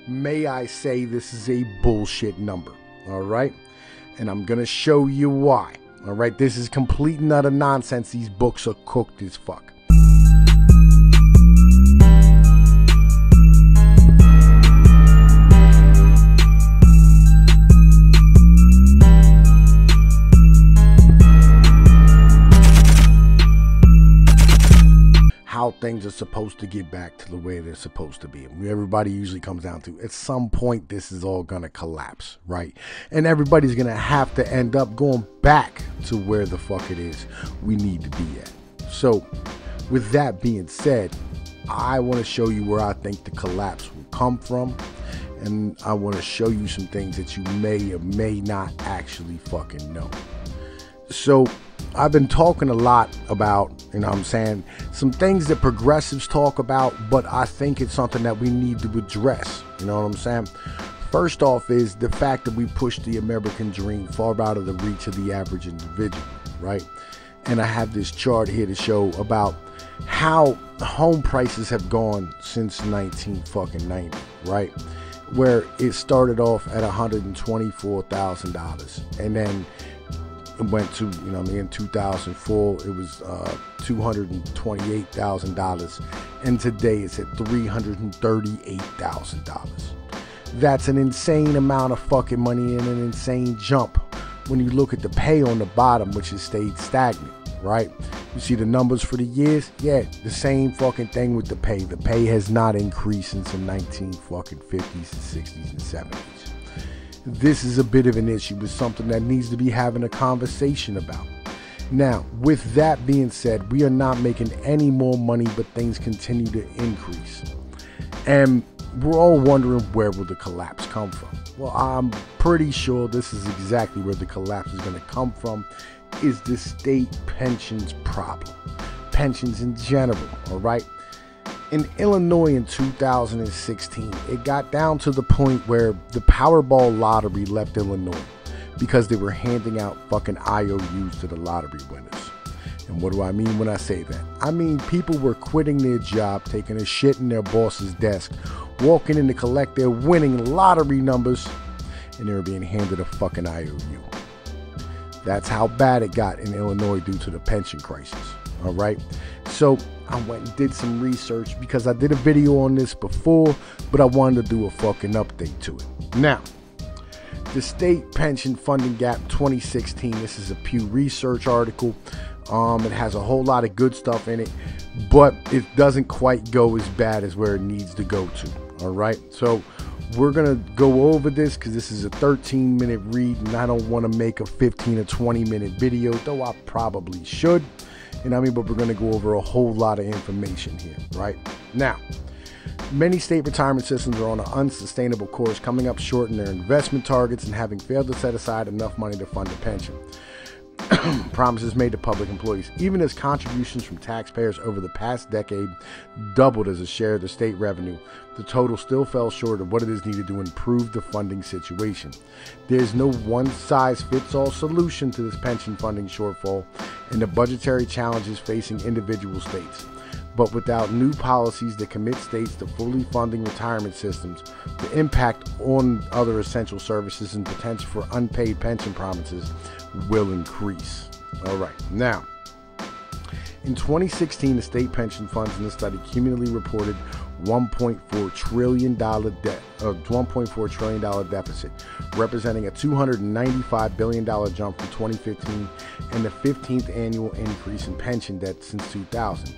may I say this is a bullshit number, all right? And I'm going to show you why, all right? This is complete and utter nonsense. These books are cooked as fuck. How things are supposed to get back to the way they're supposed to be. Everybody usually comes down to, at some point, this is all gonna collapse, right? And everybody's gonna have to end up going back to where the fuck it is we need to be at. So, with that being said, I want to show you where I think the collapse will come from, and I want to show you some things that you may or may not actually fucking know. So, I've been talking a lot about, you know what I'm saying, some things that progressives talk about, but I think it's something that we need to address, you know what I'm saying? First off is the fact that we push the American dream far out of the reach of the average individual, right? And I have this chart here to show about how home prices have gone since 1990, right? Where it started off at $124,000, and then it went to, you know what I mean, in 2004 it was $228,000, and today it's at $338,000. That's an insane amount of fucking money and an insane jump when you look at the pay on the bottom, which has stayed stagnant, right? You see the numbers for the years? Yeah, the same fucking thing with the pay. The pay has not increased since the 1950s and 60s and 70s. This is a bit of an issue, but something that needs to be having a conversation about. Now, with that being said, we are not making any more money, but things continue to increase. And we're all wondering, where will the collapse come from? Well, I'm pretty sure this is exactly where the collapse is going to come from, is the state pensions problem. Pensions in general, all right? In Illinois in 2016, it got down to the point where the Powerball lottery left Illinois because they were handing out fucking IOUs to the lottery winners. And what do I mean when I say that? I mean people were quitting their job, taking a shit in their boss's desk, walking in to collect their winning lottery numbers, and they were being handed a fucking IOU. That's how bad it got in Illinois due to the pension crisis, all right? So I went and did some research because I did a video on this before, but I wanted to do a fucking update to it. Now, the state pension funding gap 2016, this is a Pew Research article. It has a whole lot of good stuff in it, but it doesn't quite go as bad as where it needs to go to, all right? So we're going to go over this because this is a 13-minute read, and I don't want to make a 15 or 20-minute video, though I probably should. You know what I mean? But we're going to go over a whole lot of information here, right? Now, many state retirement systems are on an unsustainable course, coming up short in their investment targets and having failed to set aside enough money to fund a pension. Promises made to public employees, even as contributions from taxpayers over the past decade doubled as a share of the state revenue, the total still fell short of what it is needed to improve the funding situation. There's no one-size-fits-all solution to this pension funding shortfall and the budgetary challenges facing individual states. But without new policies that commit states to fully funding retirement systems, the impact on other essential services and potential for unpaid pension promises will increase. All right, now, in 2016, the state pension funds in the study cumulatively reported $1.4 trillion deficit, representing a $295 billion jump from 2015 and the 15th annual increase in pension debt since 2000.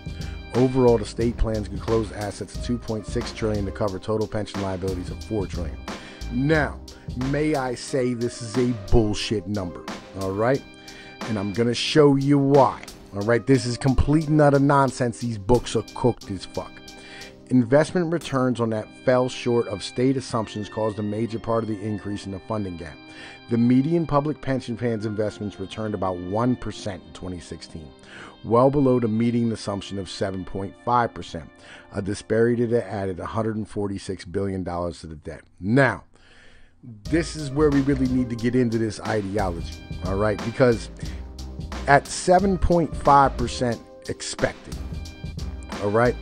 Overall, the state plans could close assets of $2.6 trillion to cover total pension liabilities of $4 trillion. Now, may I say this is a bullshit number, all right? And I'm going to show you why, all right? This is complete and utter nonsense. These books are cooked as fuck. Investment returns on that fell short of state assumptions caused a major part of the increase in the funding gap. The median public pension plans investments returned about 1% in 2016, well below the median assumption of 7.5%, a disparity that added $146 billion to the debt. Now, this is where we really need to get into this ideology, all right? Because at 7.5% expected, all right,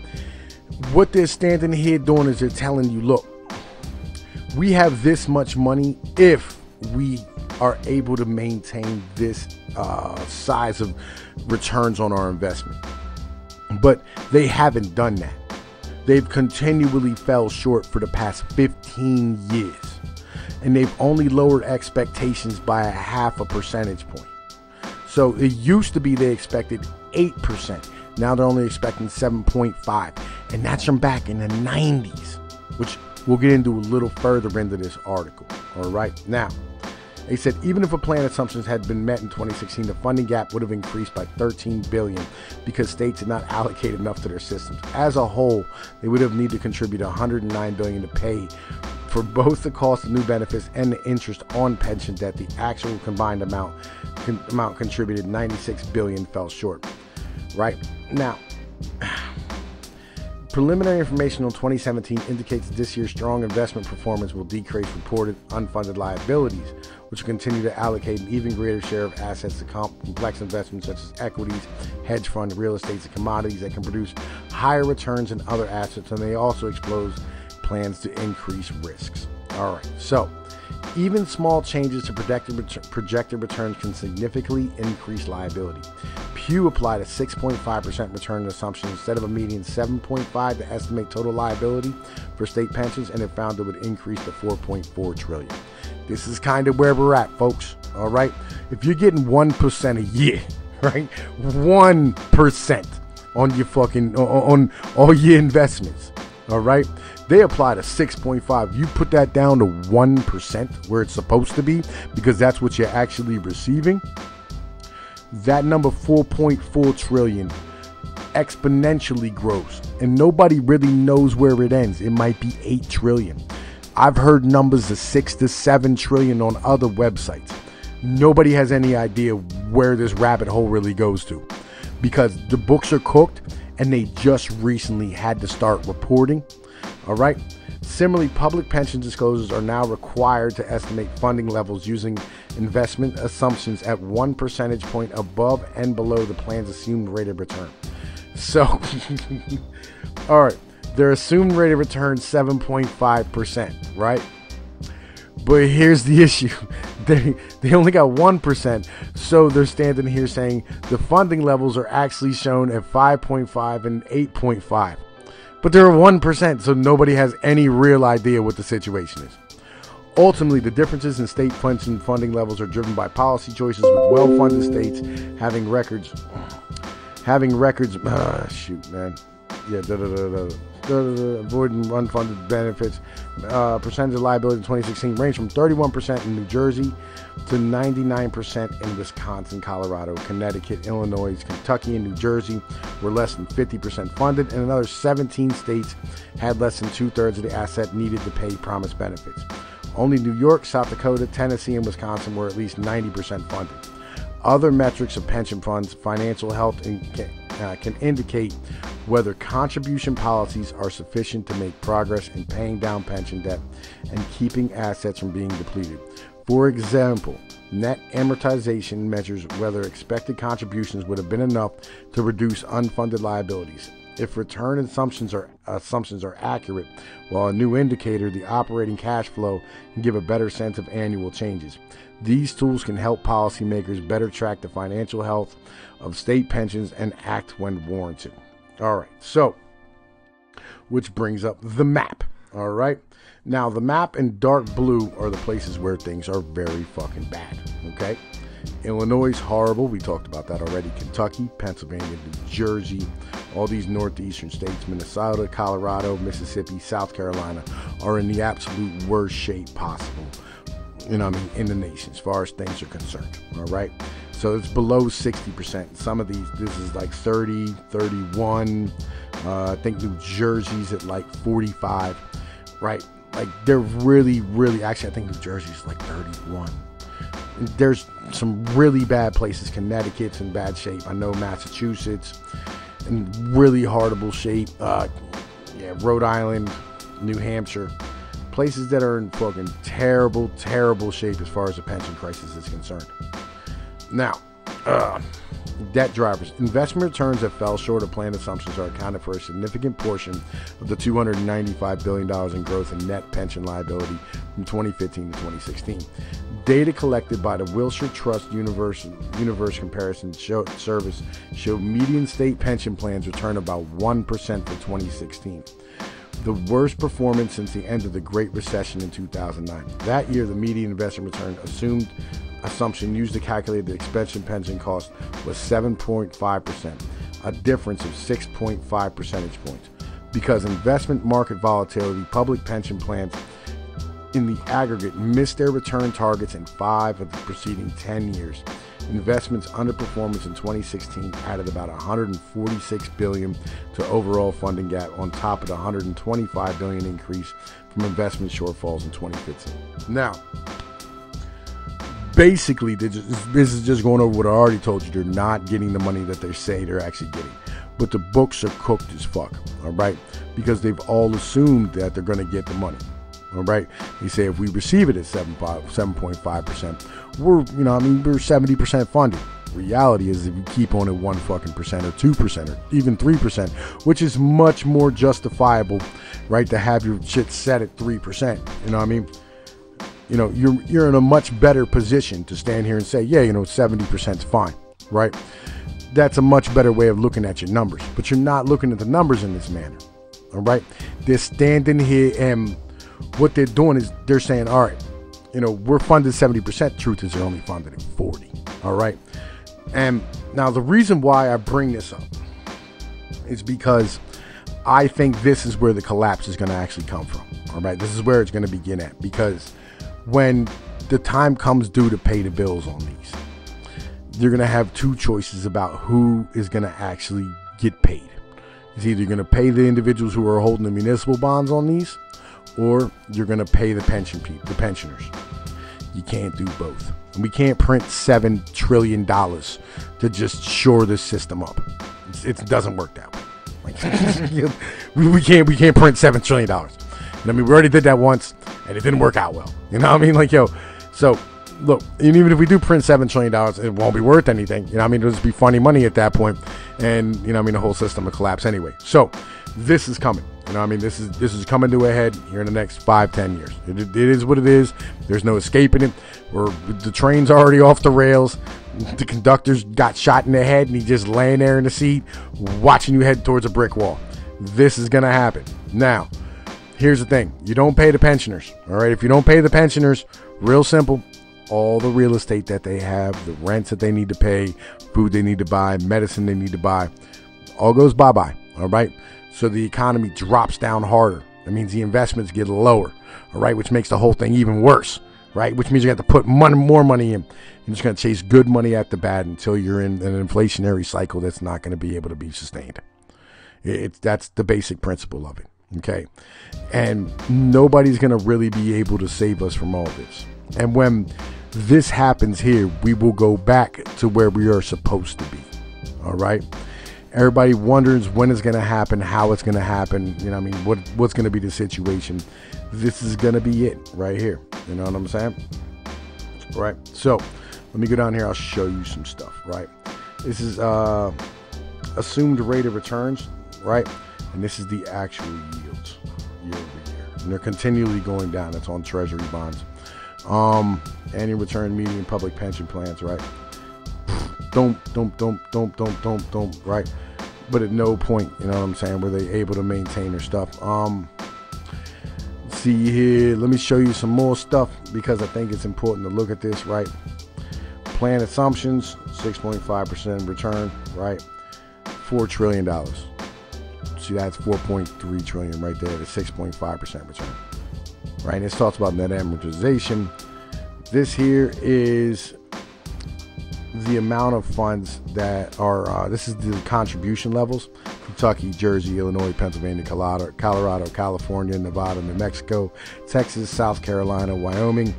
what they're standing here doing is they're telling you, look, we have this much money if we are able to maintain this size of returns on our investment. But they haven't done that. They've continually fell short for the past 15 years. And they've only lowered expectations by a 0.5 percentage point. So it used to be they expected 8%. Now they're only expecting 7.5. And that's from back in the 90s, which we'll get into a little further into this article. All right. Now, they said even if a plan assumptions had been met in 2016, the funding gap would have increased by $13 billion because states did not allocate enough to their systems. As a whole, they would have needed to contribute $109 billion to pay for both the cost of new benefits and the interest on pension debt. The actual combined amount contributed $96 billion fell short. Right now, preliminary information on 2017 indicates that this year's strong investment performance will decrease reported unfunded liabilities, which will continue to allocate an even greater share of assets to complex investments such as equities, hedge funds, real estate, and commodities that can produce higher returns than other assets, and they also expose plans to increase risks. All right, so even small changes to projected returns can significantly increase liability. Pew applied a 6.5% return assumption instead of a median 7.5 to estimate total liability for state pensions, and it found it would increase to $4.4 trillion. This is kind of where we're at, folks. All right, if you're getting 1% a year, right, 1% on your fucking on all your investments, all right, they applied a 6.5. You put that down to 1% where it's supposed to be, because that's what you're actually receiving. That number 4.4 trillion exponentially grows, and nobody really knows where it ends. It might be 8 trillion. I've heard numbers of 6 to 7 trillion on other websites. Nobody has any idea where this rabbit hole really goes to, because the books are cooked and they just recently had to start reporting. All right. Similarly, public pension disclosures are now required to estimate funding levels using investment assumptions at 1 percentage point above and below the plan's assumed rate of return. So, all right, their assumed rate of return 7.5%, right? But here's the issue. They only got 1%, so they're standing here saying the funding levels are actually shown at 5.5 and 8.5. But they're 1%, so nobody has any real idea what the situation is. Ultimately, the differences in state pension funding levels are driven by policy choices, with well-funded states having records, avoiding unfunded benefits. Percentage of liability in 2016 ranged from 31% in New Jersey to 99% in Wisconsin, Colorado, Connecticut, Illinois, Kentucky, and New Jersey were less than 50% funded, and another 17 states had less than 2/3 of the asset needed to pay promised benefits. Only New York, South Dakota, Tennessee, and Wisconsin were at least 90% funded. Other metrics of pension funds' financial health can indicate whether contribution policies are sufficient to make progress in paying down pension debt and keeping assets from being depleted. For example, net amortization measures whether expected contributions would have been enough to reduce unfunded liabilities. If return assumptions are accurate, while a new indicator, the operating cash flow, can give a better sense of annual changes. These tools can help policymakers better track the financial health of state pensions and act when warranted. All right, so, which brings up the map. All right, now the map in dark blue are the places where things are very fucking bad. Okay, Illinois is horrible. We talked about that already. Kentucky, Pennsylvania, New Jersey, all these northeastern states, Minnesota, Colorado, Mississippi, South Carolina, are in the absolute worst shape possible, you know what I mean, in the nation as far as things are concerned. All right, so it's below 60%. Some of these, this is like 30, 31. I think New Jersey's at like 45, right? Like they're really, actually I think New Jersey's like 31. There's some really bad places. Connecticut's in bad shape. I know Massachusetts in really horrible shape. Rhode Island, New Hampshire, places that are in fucking terrible shape as far as the pension crisis is concerned. Now, Debt drivers. Investment returns that fell short of planned assumptions are accounted for a significant portion of the $295 billion in growth in net pension liability from 2015 to 2016. Data collected by the Wilshire Trust Universe Comparison Service showed median state pension plans return about 1% for 2016. The worst performance since the end of the Great Recession in 2009. That year, the median investment return assumption used to calculate the expense pension cost was 7.5%, a difference of 6.5 percentage points. Because investment market volatility, public pension plans in the aggregate missed their return targets in 5 of the preceding 10 years. Investments underperformance in 2016 added about $146 billion to overall funding gap on top of the $125 billion increase from investment shortfalls in 2015. Now, basically, this is just going over what I already told you. They're not getting the money that they say they're actually getting. But the books are cooked as fuck, all right? Because they've all assumed that they're going to get the money, all right? They say if we receive it at 7.5%, we're 70% funded. Reality is if you keep on at 1% or 2% or even 3%, which is much more justifiable, right, to have your shit set at 3%, you know what I mean? You know, you're in a much better position to stand here and say, yeah, 70% is fine, right? That's a much better way of looking at your numbers. But you're not looking at the numbers in this manner, all right? They're standing here and what they're doing is they're saying, all right, we're funded 70%. Truth is they're only funded at 40, all right? And now the reason why I bring this up is because I think this is where the collapse is going to actually come from, all right? This is where it's going to begin at, because when the time comes due to pay the bills on these, you're going to have two choices about who is going to actually get paid. It's either going to pay the individuals who are holding the municipal bonds on these, or you're going to pay the pensioners. You can't do both. And we can't print $7 trillion to just shore this system up. It doesn't work that way. We can't print $7 trillion. And I mean, we already did that once, and it didn't work out well. You know what I mean? So look, and even if we do print $7 trillion, it won't be worth anything. You know what I mean? It'll just be funny money at that point, and the whole system will collapse anyway. So this is coming. You know what I mean? This is coming to a head here in the next 5-10 years. It is what it is. There's no escaping it. The train's already off the rails. The conductor's got shot in the head, and he's just laying there in the seat, watching you head towards a brick wall. This is gonna happen. Now, here's the thing. You don't pay the pensioners. All right? If you don't pay the pensioners, real simple, all the real estate that they have, the rents that they need to pay, food they need to buy, medicine they need to buy, all goes bye-bye. All right? So the economy drops down harder. That means the investments get lower, all right, which makes the whole thing even worse, right? Which means you have to put more money in. You're just going to chase good money after bad until you're in an inflationary cycle that's not going to be able to be sustained. That's the basic principle of it, okay? And nobody's going to really be able to save us from all this. And when this happens here, we will go back to where we are supposed to be, all right? Everybody wonders when it's going to happen, how it's going to happen. You know what I mean? What's going to be the situation? This is going to be it right here. You know what I'm saying? Right. So let me go down here. I'll show you some stuff. Right. This is assumed rate of returns. Right. And this is the actual yields year over year. And they're continually going down. That's on treasury bonds. Annual return median public pension plans. Right. Don't, right? But at no point, you know what I'm saying, were they able to maintain their stuff. Let's see here. Let me show you some more stuff because I think it's important to look at this, right? Plan assumptions, 6.5% return, right? $4 trillion. See, that's 4.3 trillion right there, the 6.5% return, right? And it talks about net amortization. This here is the amount of funds that are, this is the contribution levels: Kentucky, Jersey, Illinois, Pennsylvania, Colorado, California, Nevada, New Mexico, Texas, South Carolina, Wyoming.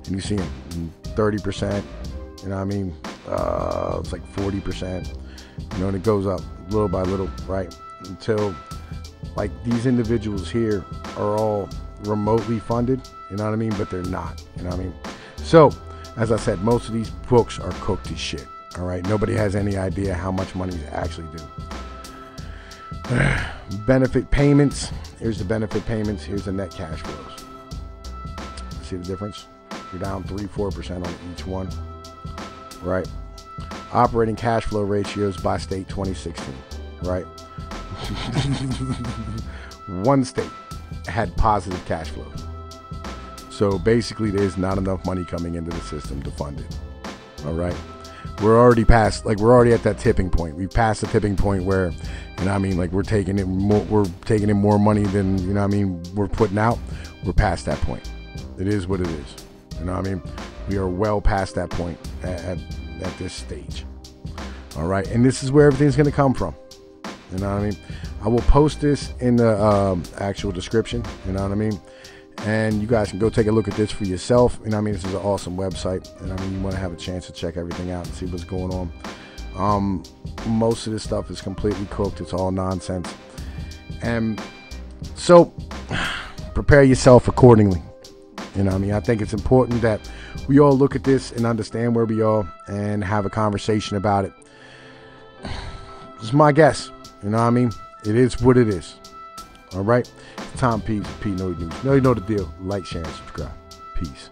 And you see them 30%, you know what I mean? It's like 40%, you know, and it goes up little by little, right? Until like these individuals here are all remotely funded, you know what I mean? But they're not, you know what I mean? So, as I said, most of these books are cooked as shit. All right, nobody has any idea how much money is actually due. Benefit payments. Here's the benefit payments. Here's the net cash flows. See the difference? You're down 3-4% on each one, right? Operating cash flow ratios by state 2016, right? One state had positive cash flows. So basically there's not enough money coming into the system to fund it. All right. We're already past, like we're already at that tipping point. We've passed the tipping point where, you know what I mean, like we're taking in more money than, you know what I mean, we're putting out. We're past that point. It is what it is. You know what I mean? We are well past that point at this stage. All right. And this is where everything's going to come from. You know what I mean? I will post this in the actual description. You know what I mean? And you guys can go take a look at this for yourself. You know what I mean? This is an awesome website. And I mean, you want to have a chance to check everything out and see what's going on. Most of this stuff is completely cooked. It's all nonsense. And so prepare yourself accordingly. You know what I mean? I think it's important that we all look at this and understand where we are and have a conversation about it. This is my guess. You know what I mean? It is what it is. All right? Tom P. P. No News. You know the deal. Like, share, and subscribe. Peace.